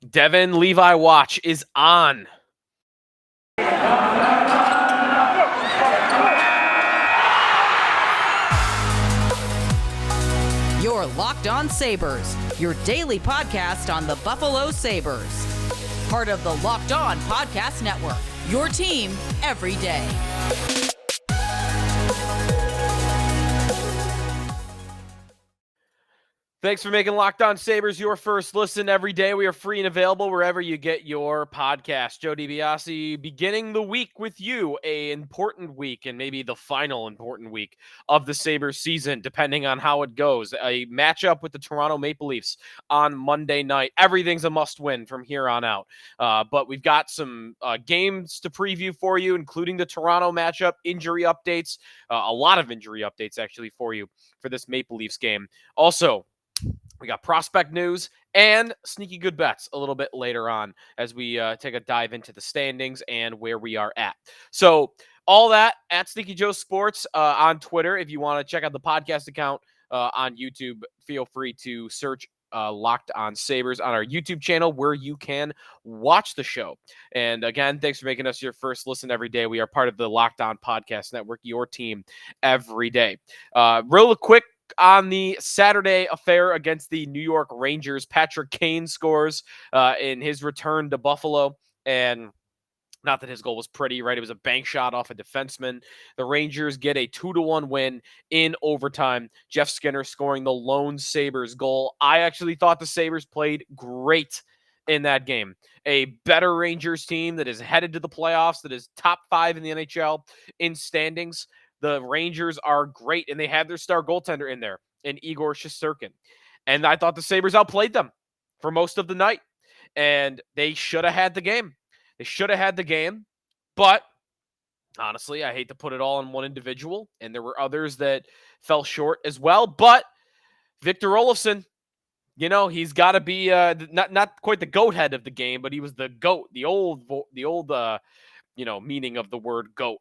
Devin Levi watch is on. Your Locked On Sabres, your daily podcast on the Buffalo Sabres. Part of the Locked On Podcast Network, your team every day. Thanks for making Locked On Sabres your first listen every day. We are free and available wherever you get your podcast. Joe DiBiase beginning the week with you, an important week and maybe the final important week of the Sabres season, depending on how it goes. A matchup with the Toronto Maple Leafs on Monday night. Everything's a must-win from here on out. But we've got some games to preview for you, including the Toronto matchup, injury updates, a lot of injury updates actually for you for this Maple Leafs game. Also, we got prospect news and sneaky good bets a little bit later on as we take a dive into the standings and where we are at. So all that at Sneaky Joe Sports on Twitter. If you want to check out the podcast account on YouTube, feel free to search Locked On Sabres on our YouTube channel where you can watch the show. And again, thanks for making us your first listen every day. We are part of the Locked On Podcast Network, your team every day. Real quick, on the Saturday affair against the New York Rangers, Patrick Kane scores in his return to Buffalo. And not that his goal was pretty, right? It was a bank shot off a defenseman. The Rangers get a 2-1 win in overtime. Jeff Skinner scoring the lone Sabres goal. I actually thought the Sabres played great in that game. A better Rangers team that is headed to the playoffs, that is top 5 in the NHL in standings. The Rangers are great, and they had their star goaltender in there, in Igor Shesterkin. And I thought the Sabres outplayed them for most of the night, and they should have had the game. They should have had the game, but honestly, I hate to put it all on one individual, and there were others that fell short as well. But Victor Olofsson, you know, he's got to be not quite the goat head of the game, but he was the goat, the old meaning of the word goat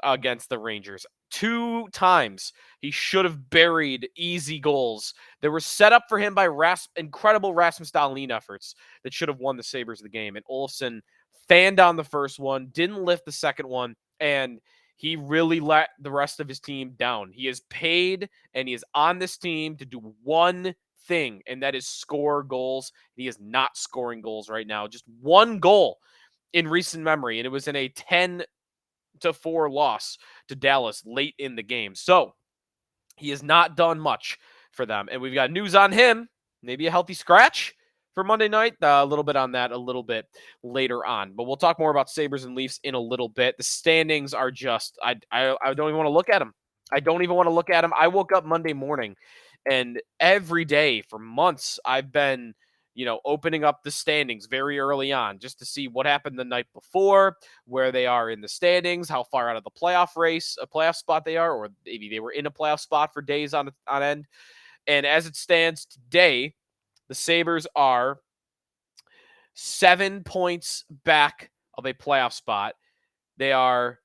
against the Rangers. 2 times he should have buried easy goals that were set up for him by incredible Rasmus Dahlin efforts that should have won the Sabres the game. And Olofsson fanned on the first one, didn't lift the second one, and he really let the rest of his team down. He is paid, and he is on this team to do one thing, and that is score goals. He is not scoring goals right now. Just one goal in recent memory, and it was in a 10-4 loss to Dallas late in the game. So he has not done much for them. And we've got news on him, maybe a healthy scratch for Monday night. A little bit on that a little bit later on. But we'll talk more about Sabres and Leafs in a little bit. The standings are just, I don't even want to look at them. I don't even want to look at them. I woke up Monday morning, and every day for months I've been opening up the standings very early on just to see what happened the night before, where they are in the standings, how far out of the playoff spot they are, or maybe they were in a playoff spot for days on end. And as it stands today, the Sabres are 7 points back of a playoff spot. They are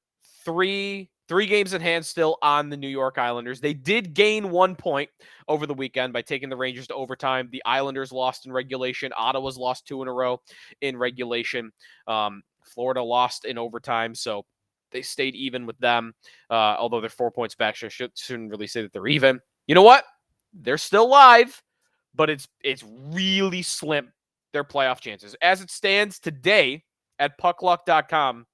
three games in hand still on the New York Islanders. They did gain 1 point over the weekend by taking the Rangers to overtime. The Islanders lost in regulation. Ottawa's lost 2 in a row in regulation. Florida lost in overtime, so they stayed even with them. Although they're 4 points back, so I shouldn't really say that they're even. You know what? They're still live, but it's really slim, their playoff chances. As it stands today at puckluck.com,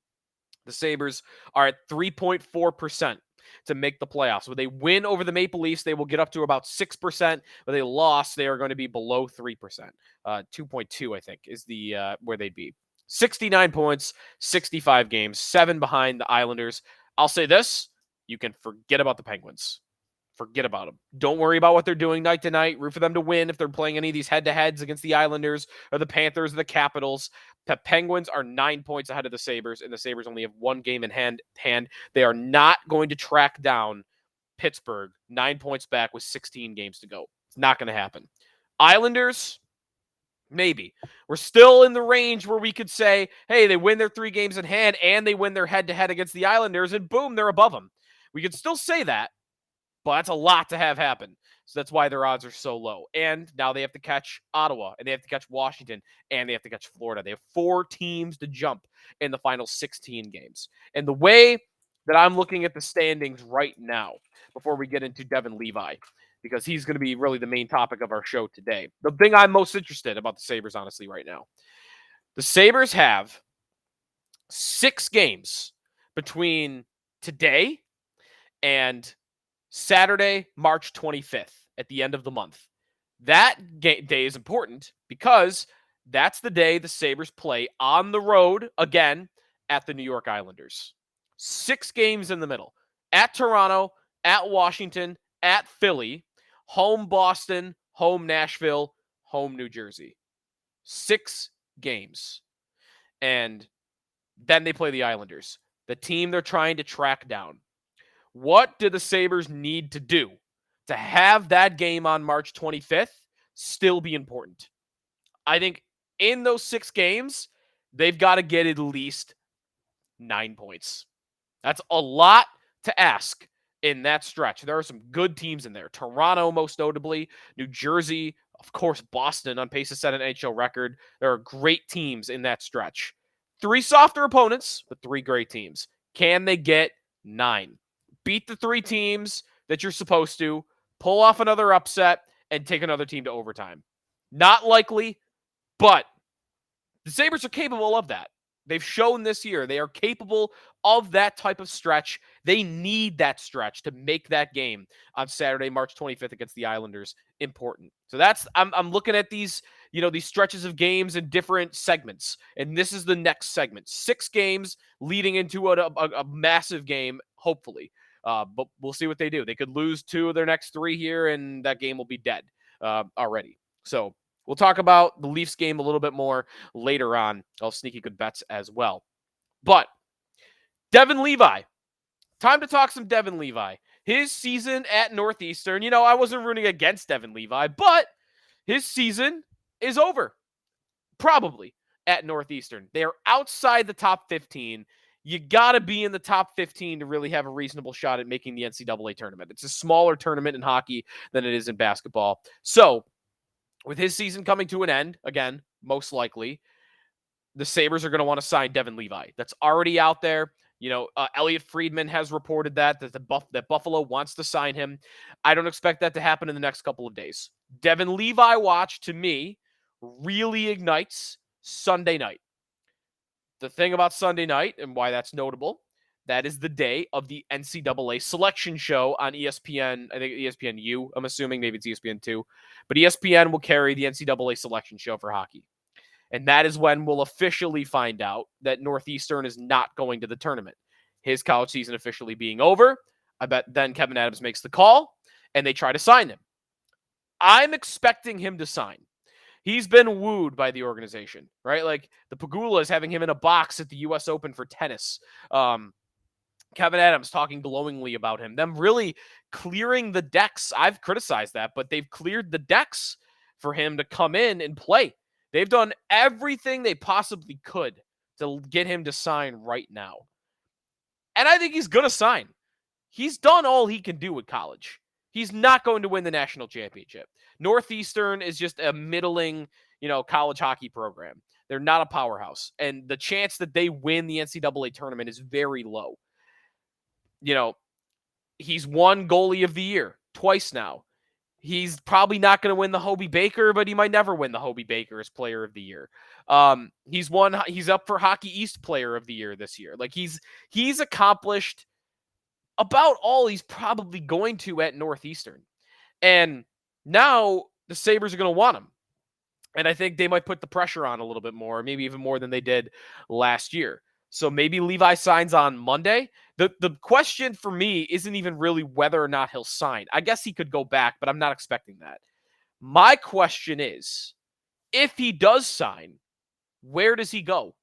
the Sabres are at 3.4% to make the playoffs. When they win over the Maple Leafs, they will get up to about 6%. But they lost, they are going to be below 3%. 2.2, I think, is the where they'd be. 69 points, 65 games, 7 behind the Islanders. I'll say this, you can forget about the Penguins. Forget about them. Don't worry about what they're doing night to night. Root for them to win if they're playing any of these head-to-heads against the Islanders or the Panthers or the Capitals. The Penguins are 9 points ahead of the Sabres, and the Sabres only have 1 game in hand. They are not going to track down Pittsburgh 9 points back with 16 games to go. It's not going to happen. Islanders, maybe. We're still in the range where we could say, hey, they win their 3 games in hand and they win their head-to-head against the Islanders, and boom, they're above them. We could still say that. But that's a lot to have happen. So that's why their odds are so low. And now they have to catch Ottawa, and they have to catch Washington, and they have to catch Florida. They have 4 teams to jump in the final 16 games. And the way that I'm looking at the standings right now, before we get into Devin Levi, because he's going to be really the main topic of our show today. The thing I'm most interested about the Sabres, honestly, right now. The Sabres have 6 games between today and Saturday, March 25th, at the end of the month. That day is important because that's the day the Sabres play on the road again at the New York Islanders. 6 games in the middle. At Toronto, at Washington, at Philly, home Boston, home Nashville, home New Jersey. 6 games. And then they play the Islanders, the team they're trying to track down. What do the Sabres need to do to have that game on March 25th still be important? I think in those 6 games, they've got to get at least 9 points. That's a lot to ask in that stretch. There are some good teams in there. Toronto, most notably, New Jersey, of course, Boston on pace to set an NHL record. There are great teams in that stretch. 3 softer opponents, but 3 great teams. Can they get 9? Beat the 3 teams that you're supposed to, pull off another upset, and take another team to overtime. Not likely, but the Sabres are capable of that. They've shown this year they are capable of that type of stretch. They need that stretch to make that game on Saturday, March 25th against the Islanders important. So that's I'm looking at these, these stretches of games in different segments. And this is the next segment. 6 games leading into a massive game, hopefully. But we'll see what they do. They could lose 2 of their next 3 here, and that game will be dead already. So we'll talk about the Leafs game a little bit more later on. I'll sneaky good bets as well. But Devon Levi. Time to talk some Devon Levi. His season at Northeastern, I wasn't rooting against Devon Levi, but his season is over. Probably at Northeastern. They are outside the top 15. You got to be in the top 15 to really have a reasonable shot at making the NCAA tournament. It's a smaller tournament in hockey than it is in basketball. So, with his season coming to an end, again, most likely, the Sabres are going to want to sign Devon Levi. That's already out there. Elliot Friedman has reported that Buffalo wants to sign him. I don't expect that to happen in the next couple of days. Devon Levi watch, to me, really ignites Sunday night. The thing about Sunday night and why that's notable, that is the day of the NCAA selection show on ESPN. I think ESPNU, I'm assuming. Maybe it's ESPN2. But ESPN will carry the NCAA selection show for hockey. And that is when we'll officially find out that Northeastern is not going to the tournament. His college season officially being over. I bet then Kevin Adams makes the call, and they try to sign him. I'm expecting him to sign. He's been wooed by the organization, right? Like the Pagula is having him in a box at the U.S. Open for tennis. Kevin Adams talking glowingly about him. Them really clearing the decks. I've criticized that, but they've cleared the decks for him to come in and play. They've done everything they possibly could to get him to sign right now. And I think he's going to sign. He's done all he can do with college. He's not going to win the national championship. Northeastern is just a middling, college hockey program. They're not a powerhouse. And the chance that they win the NCAA tournament is very low. He's won goalie of the year twice now. He's probably not going to win the Hobey Baker, but he might never win the Hobey Baker as player of the year. He's up for Hockey East player of the year this year. Like he's accomplished about all he's probably going to at Northeastern. And now the Sabres are going to want him. And I think they might put the pressure on a little bit more, maybe even more than they did last year. So maybe Levi signs on Monday. The question for me isn't even really whether or not he'll sign. I guess he could go back, but I'm not expecting that. My question is, if he does sign, where does he go?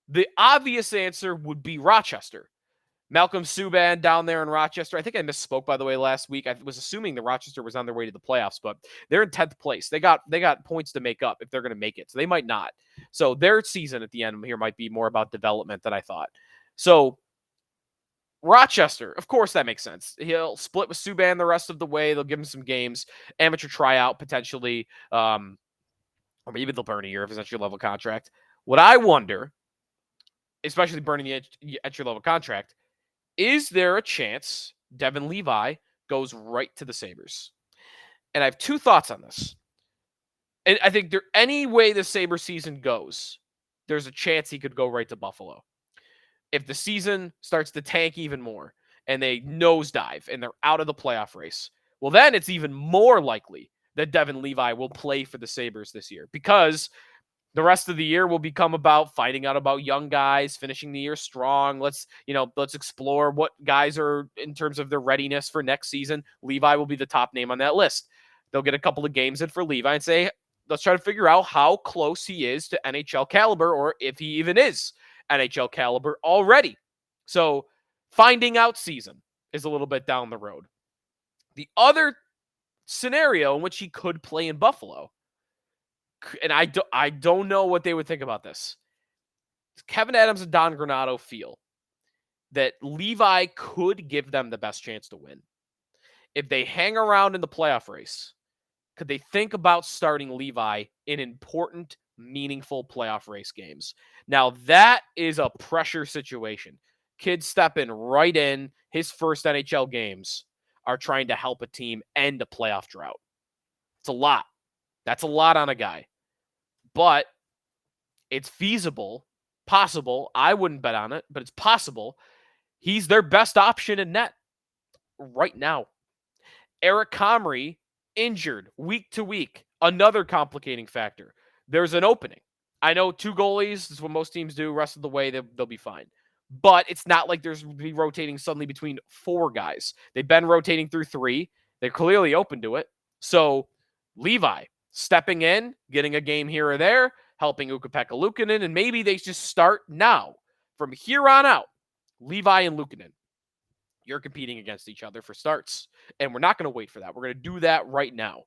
The obvious answer would be Rochester. Malcolm Subban down there in Rochester. I think I misspoke, by the way, last week. I was assuming the Rochester was on their way to the playoffs, but they're in 10th place. They got points to make up if they're going to make it. So they might not. So their season at the end here might be more about development than I thought. So Rochester, of course, that makes sense. He'll split with Subban the rest of the way. They'll give him some games, amateur tryout potentially, or maybe they'll burn a year if it's entry level contract. What I wonder, especially burning the entry level contract, is there a chance Devin Levi goes right to the Sabres? And I have two thoughts on this. And I think any way the Sabre season goes, there's a chance he could go right to Buffalo. If the season starts to tank even more and they nosedive and they're out of the playoff race, well, then it's even more likely that Devin Levi will play for the Sabres this year, because the rest of the year will become about finding out about young guys, finishing the year strong. Let's explore what guys are in terms of their readiness for next season. Levi will be the top name on that list. They'll get a couple of games in for Levi and say, let's try to figure out how close he is to NHL caliber, or if he even is NHL caliber already. So finding out season is a little bit down the road. The other scenario in which he could play in Buffalo, and I don't know what they would think about this. Kevin Adams and Don Granato feel that Levi could give them the best chance to win. If they hang around in the playoff race, could they think about starting Levi in important, meaningful playoff race games? Now, that is a pressure situation. Kids stepping right in. His first NHL games are trying to help a team end a playoff drought. It's a lot. That's a lot on a guy. But it's feasible, possible. I wouldn't bet on it, but it's possible. He's their best option in net right now. Eric Comrie, injured week to week. Another complicating factor. There's an opening. I know 2 goalies is what most teams do. Rest of the way, they'll be fine. But it's not like there's be rotating suddenly between 4 guys. They've been rotating through 3. They're clearly open to it. So Levi stepping in, getting a game here or there, helping Ukko-Pekka Luukkonen, and maybe they just start now. From here on out, Levi and Luukkonen, you're competing against each other for starts. And we're not going to wait for that. We're going to do that right now.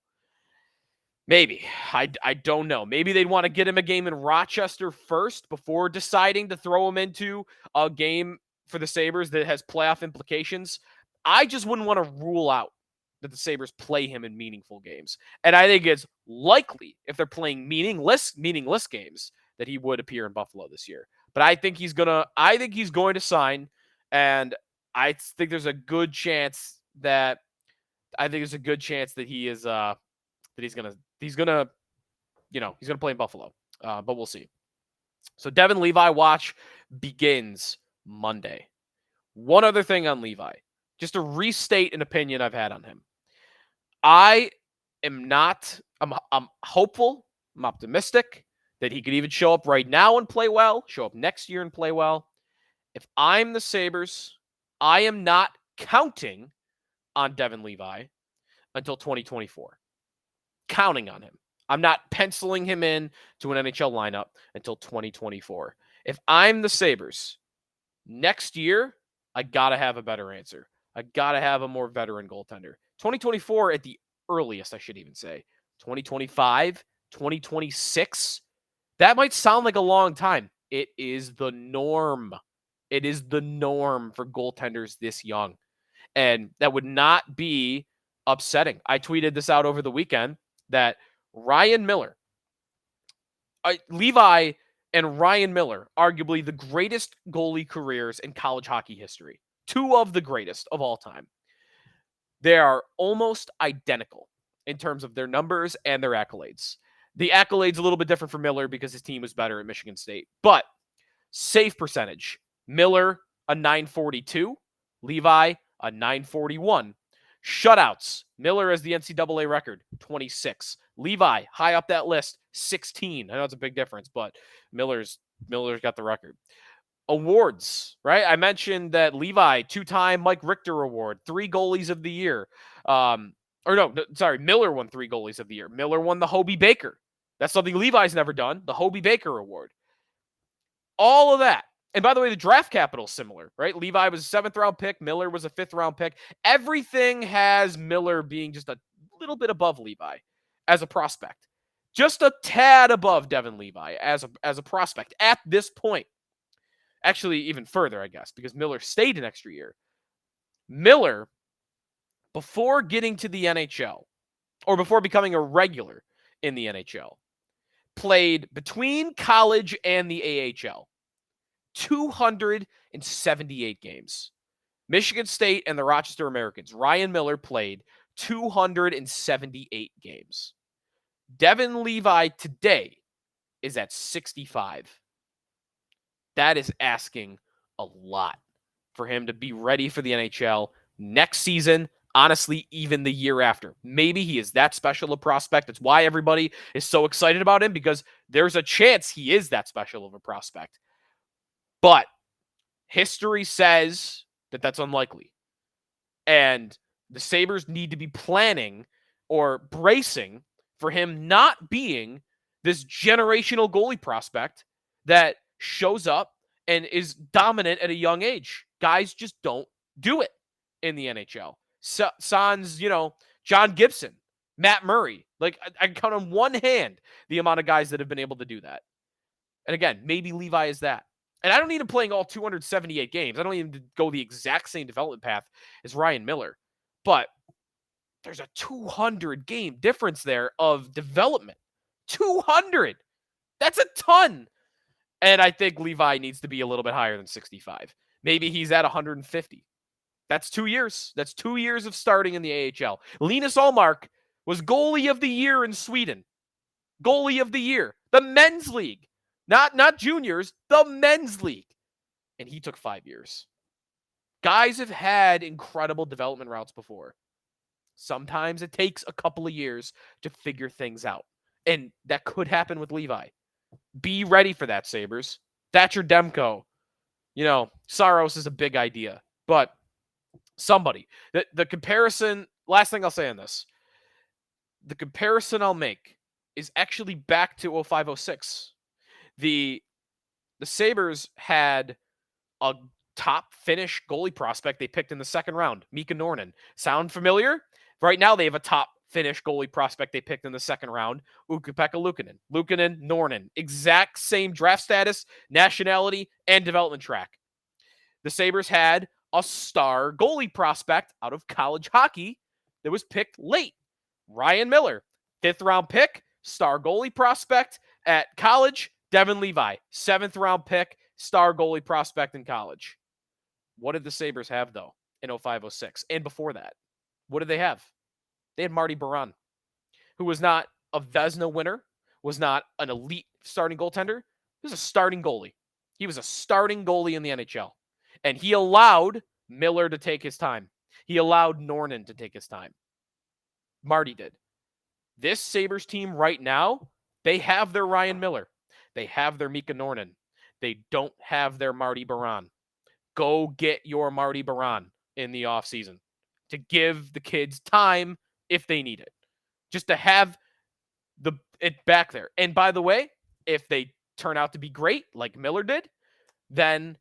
Maybe. I don't know. Maybe they'd want to get him a game in Rochester first before deciding to throw him into a game for the Sabres that has playoff implications. I just wouldn't want to rule out that the Sabres play him in meaningful games. And I think it's likely, if they're playing meaningless games, that he would appear in Buffalo this year. But I think he's going to sign, and I think there's a good chance that he is that he's gonna play in Buffalo. But we'll see. So Devin Levi watch begins Monday. One other thing on Levi, just to restate an opinion I've had on him. I'm hopeful, I'm optimistic that he could even show up right now and play well, show up next year and play well. If I'm the Sabres, I am not counting on Devin Levi until 2024. Counting on him. I'm not penciling him in to an NHL lineup until 2024. If I'm the Sabres, next year, I got to have a better answer. I got to have a more veteran goaltender. 2024 at the earliest, I should even say. 2025, 2026. That might sound like a long time. It is the norm. It is the norm for goaltenders this young. And that would not be upsetting. I tweeted this out over the weekend that Levi and Ryan Miller, arguably the greatest goalie careers in college hockey history, 2 of the greatest of all time. They are almost identical in terms of their numbers and their accolades. The accolades a little bit different for Miller because his team was better at Michigan State. But save percentage, Miller a 942, Levi a 941. Shutouts, Miller has the NCAA record, 26. Levi, high up that list, 16. I know it's a big difference, but Miller's got the record. Awards, right? I mentioned that Levi, 2-time Mike Richter Award, 3 goalies of the year. Miller won 3 goalies of the year. Miller won the Hobey Baker. That's something Levi's never done, the Hobey Baker Award. All of that. And by the way, the draft capital is similar, right? Levi was a 7th-round pick. Miller was a 5th-round pick. Everything has Miller being just a little bit above Levi as a prospect. Just a tad above Devin Levi as a prospect at this point. Actually, even further, I guess, because Miller stayed an extra year. Miller, before getting to the NHL, or before becoming a regular in the NHL, played between college and the AHL 278 games. Michigan State and the Rochester Americans, Ryan Miller played 278 games. Devin Levi today is at 65. That is asking a lot for him to be ready for the NHL next season. Honestly, even the year after. Maybe he is that special a prospect. That's why everybody is so excited about him, because there's a chance he is that special of a prospect. But history says that that's unlikely. And the Sabres need to be planning or bracing for him not being this generational goalie prospect that shows up and is dominant at a young age. Guys just don't do it in the NHL. Sans, John Gibson, Matt Murray. Like, I can count on one hand the amount of guys that have been able to do that. And again, maybe Levi is that. And I don't need him playing all 278 games. I don't need him to go the exact same development path as Ryan Miller. But there's a 200 game difference there of development. 200. That's a ton. And I think Levi needs to be a little bit higher than 65. Maybe he's at 150. That's 2 years. That's 2 years of starting in the AHL. Linus Ullmark was goalie of the year in Sweden. Goalie of the year. The men's league. Not juniors, the men's league. And he took 5 years. Guys have had incredible development routes before. Sometimes it takes a couple of years to figure things out. And that could happen with Levi. Be ready for that, Sabres. Thatcher Demko. Saros is a big idea. But somebody. The comparison, last thing I'll say on this. The comparison I'll make is actually back to 05-06. The Sabres had a top Finnish goalie prospect they picked in the second round, Mika Nornen. Sound familiar? Right now they have a top Finnish goalie prospect they picked in the second round, Ukko-Pekka Luukkonen. Luukkonen, Nornen. Exact same draft status, nationality, and development track. The Sabres had a star goalie prospect out of college hockey that was picked late. Ryan Miller, 5th round pick, star goalie prospect at college. Devin Levi, 7th round pick, star goalie prospect in college. What did the Sabres have, though, in 05-06? And before that, what did they have? They had Marty Biron, who was not a Vezina winner, was not an elite starting goaltender. He was a starting goalie. He was a starting goalie in the NHL. And he allowed Miller to take his time. He allowed Nornen to take his time. Marty did. This Sabres team right now, they have their Ryan Miller. They have their Mika Nornen. They don't have their Marty Biron. Go get your Marty Biron in the offseason to give the kids time if they need it. Just to have it back there. And by the way, if they turn out to be great, like Miller did, then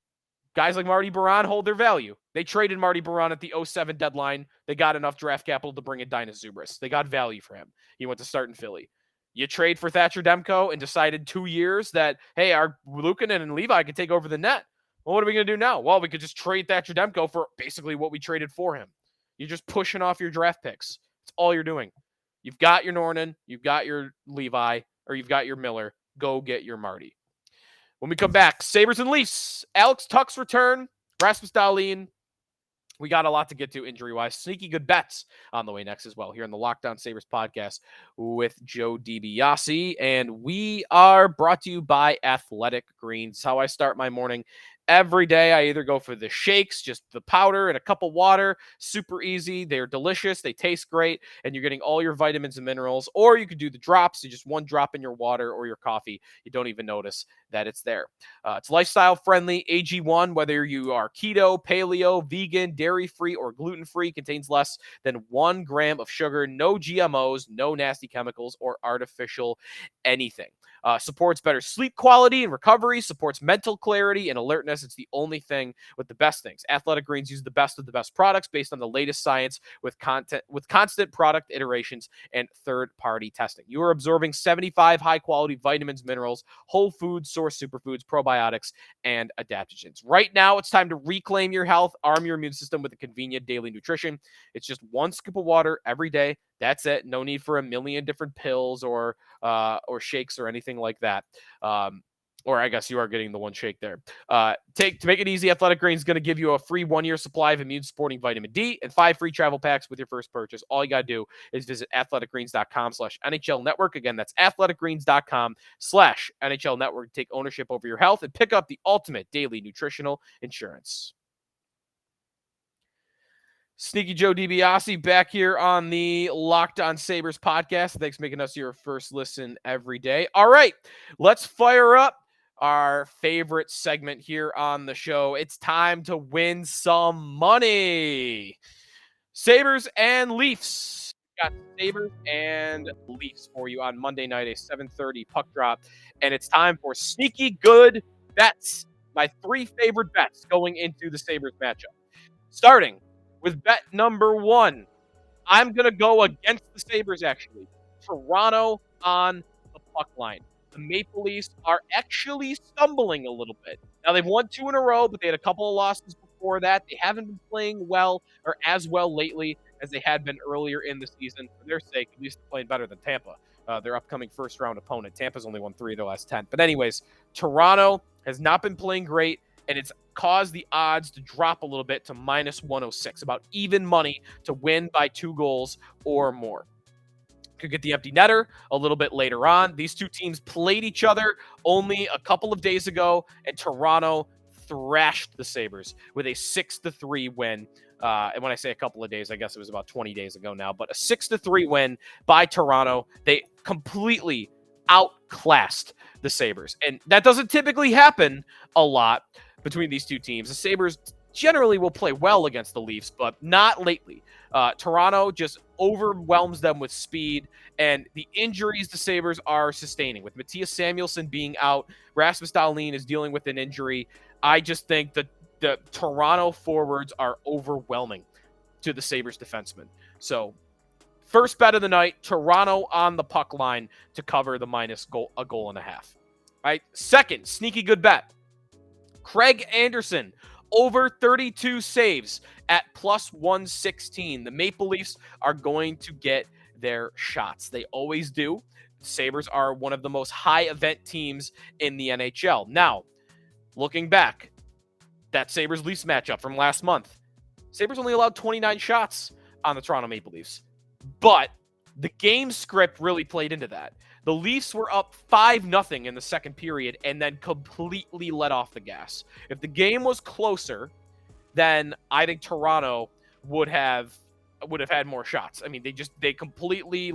guys like Marty Biron hold their value. They traded Marty Biron at the 07 deadline. They got enough draft capital to bring in Dinas Zubris. They got value for him. He went to start in Philly. You trade for Thatcher Demko and decided 2 years that, hey, our Luukkonen and Levi could take over the net. Well, what are we going to do now? Well, we could just trade Thatcher Demko for basically what we traded for him. You're just pushing off your draft picks. That's all you're doing. You've got your Nornen, you've got your Levi, or you've got your Miller. Go get your Marty. When we come back, Sabres and Leafs. Alex Tuch's return. Rasmus Dahlin. We got a lot to get to injury-wise. Sneaky good bets on the way next as well here on the Locked On Sabres podcast with Joe DiBiase. And we are brought to you by Athletic Greens. How I start my morning every day. I either go for the shakes, just the powder and a cup of water. Super easy. They're delicious. They taste great. And you're getting all your vitamins and minerals. Or you could do the drops. You just one drop in your water or your coffee. You don't even notice that it's there. It's lifestyle friendly. AG1, whether you are keto, paleo, vegan, dairy-free, or gluten-free, contains less than 1 gram of sugar, no GMOs, no nasty chemicals, or artificial anything. Supports better sleep quality and recovery, supports mental clarity and alertness. It's the only thing with the best things. Athletic Greens use the best of the best products based on the latest science with constant product iterations and third-party testing. You are absorbing 75 high-quality vitamins, minerals, whole food source superfoods, probiotics, and adaptogens. Right now, it's time to reclaim your health, arm your immune system with a convenient daily nutrition. It's just one scoop of water every day. That's it. No need for a million different pills or shakes or anything like that. Or I guess you are getting the one shake there. To make it easy, Athletic Greens is going to give you a free 1-year supply of immune-supporting vitamin D and 5 free travel packs with your first purchase. All you got to do is visit athleticgreens.com/NHL Network. Again, that's athleticgreens.com/NHL Network to take ownership over your health and pick up the ultimate daily nutritional insurance. Sneaky Joe DiBiase back here on the Locked On Sabres podcast. Thanks for making us your first listen every day. All right, let's fire up our favorite segment here on the show. It's time to win some money. Sabres and Leafs. Got Sabres and Leafs for you on Monday night, a 7:30 puck drop. And it's time for Sneaky Good Bets. My 3 favorite bets going into the Sabres matchup. Starting with bet number 1, I'm going to go against the Sabres, actually. Toronto on the puck line. The Maple Leafs are actually stumbling a little bit. Now, they've won 2 in a row, but they had a couple of losses before that. They haven't been playing well or as well lately as they had been earlier in the season. For their sake, at least they're playing better than Tampa, their upcoming first-round opponent. Tampa's only won 3 of their last 10. But anyways, Toronto has not been playing great, and it's caused the odds to drop a little bit to -106, about even money to win by 2 goals or more. Could get the empty netter a little bit later on. These two teams played each other only a couple of days ago, and Toronto thrashed the Sabres with a 6-3 win. And when I say a couple of days, I guess it was about 20 days ago now, but a 6-3 win by Toronto. They completely outclassed the Sabres, and that doesn't typically happen a lot between these two teams. The Sabres generally will play well against the Leafs, but not lately. Toronto just overwhelms them with speed, and the injuries the Sabres are sustaining, with Mattias Samuelsson being out, Rasmus Dahlin is dealing with an injury. I just think that the Toronto forwards are overwhelming to the Sabres defensemen. So first bet of the night, Toronto on the puck line to cover the a goal and a half. All right, second sneaky good bet. Craig Anderson, over 32 saves at +116. The Maple Leafs are going to get their shots. They always do. The Sabres are one of the most high-event teams in the NHL. Now, looking back, that Sabres-Leafs matchup from last month, Sabres only allowed 29 shots on the Toronto Maple Leafs. But the game script really played into that. The Leafs were up 5-0 in the second period and then completely let off the gas. If the game was closer, then I think Toronto would have had more shots. I mean, they completely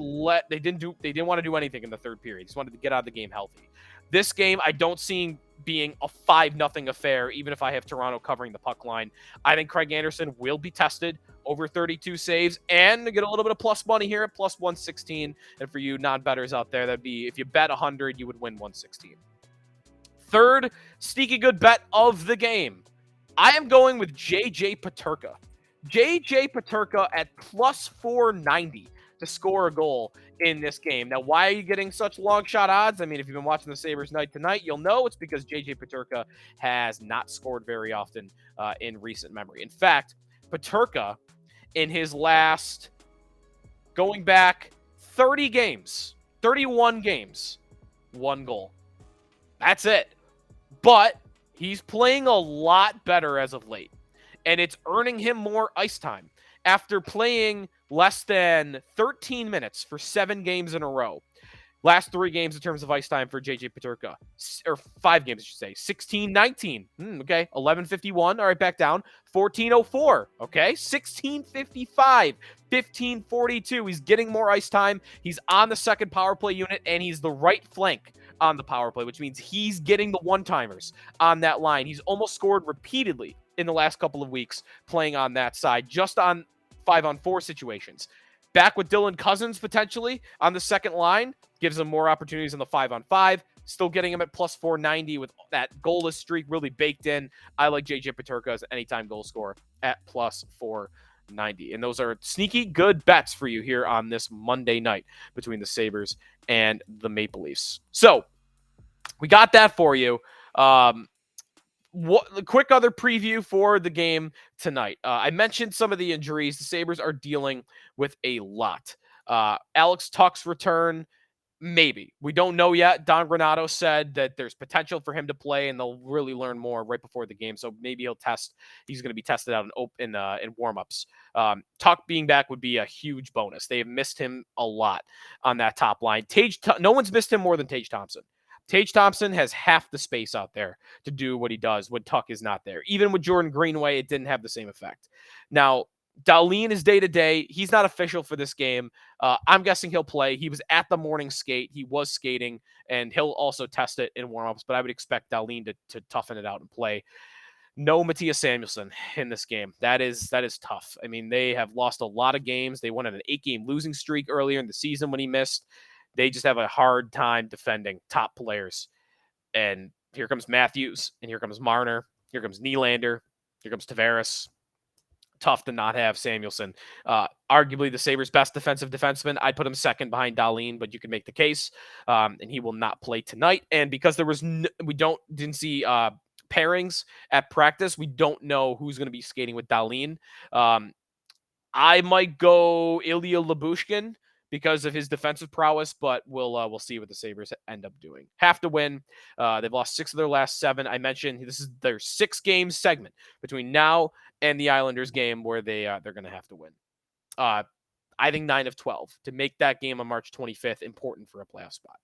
they didn't want to do anything in the third period. They just wanted to get out of the game healthy. This game, I don't see being a 5-0 affair, even if I have Toronto covering the puck line. I think Craig Anderson will be tested over 32 saves and get a little bit of plus money here at +116. And for you non-bettors out there, that'd be, if you bet 100, you would win 116. Third sneaky good bet of the game. I am going with J.J. Peterka. J.J. Peterka at +490 to score a goal in this game. Now, why are you getting such long shot odds? I mean, if you've been watching the Sabres night to night, you'll know it's because J.J. Peterka has not scored very often in recent memory. In fact, Peterka, in his last, going back 30 games, 31 games, 1 goal. That's it. But he's playing a lot better as of late, and it's earning him more ice time. After playing less than 13 minutes for 7 games in a row, last 3 games in terms of ice time for J.J. Peterka, or 5 games, I should say, 16-19, okay, 11:51, all right, back down, 14:04, okay, 16:55, 15:42, he's getting more ice time, he's on the second power play unit, and he's the right flank on the power play, which means he's getting the one-timers on that line. He's almost scored repeatedly in the last couple of weeks playing on that side, just on 5-on-4 situations. Back with Dylan Cousins potentially on the second line, gives him more opportunities on the 5-on-5. still getting him at plus 490 with that goalless streak really baked in. I like JJ Peterka as an anytime goal scorer at plus 490. And those are sneaky good bets for you here on this Monday night between the Sabres and the Maple Leafs. So we got that for you. What the quick other preview for the game tonight? I mentioned some of the injuries. The Sabres are dealing with a lot. Alex Tuch's return, maybe. We don't know yet. Don Granato said that there's potential for him to play, and they'll really learn more right before the game. So maybe he'll test. He's going to be tested out in warmups. Tuch being back would be a huge bonus. They have missed him a lot on that top line. No one's missed him more than Tage Thompson. Tage Thompson has half the space out there to do what he does when Tuch is not there. Even with Jordan Greenway, it didn't have the same effect. Now, Dahlin is day-to-day. He's not official for this game. I'm guessing he'll play. He was at the morning skate. He was skating, and he'll also test it in warmups, but I would expect Dahlin to toughen it out and play. No Mattias Samuelsson in this game. That is tough. I mean, they have lost a lot of games. They went on an 8-game losing streak earlier in the season when he missed. They just have a hard time defending top players. And here comes Matthews, and here comes Marner, here comes Nylander, here comes Tavares. Tough to not have Samuelsson. Arguably the Sabres' best defensive defenseman. I'd put him second behind Dahlin, but you can make the case. And he will not play tonight. And because there was didn't see pairings at practice, we don't know who's going to be skating with Dahlin. I might go Ilya Lyubushkin because of his defensive prowess, but we'll see what the Sabres end up doing. Have to win. They've lost 6 of their last 7. I mentioned this is their 6-game segment between now and the Islanders game where they're going to have to win. I think 9 of 12 to make that game on March 25th important for a playoff spot.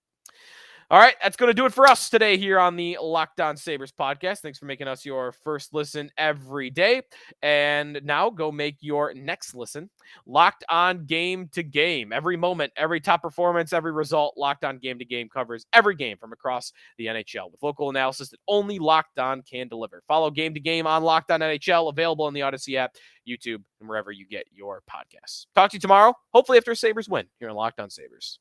All right, that's going to do it for us today here on the Locked On Sabres podcast. Thanks for making us your first listen every day. And now go make your next listen Locked On Game to Game. Every moment, every top performance, every result, Locked On Game to Game covers every game from across the NHL with local analysis that only Locked On can deliver. Follow Game to Game on Locked On NHL, available on the Odyssey app, YouTube, and wherever you get your podcasts. Talk to you tomorrow, hopefully after Sabres win here on Locked On Sabres.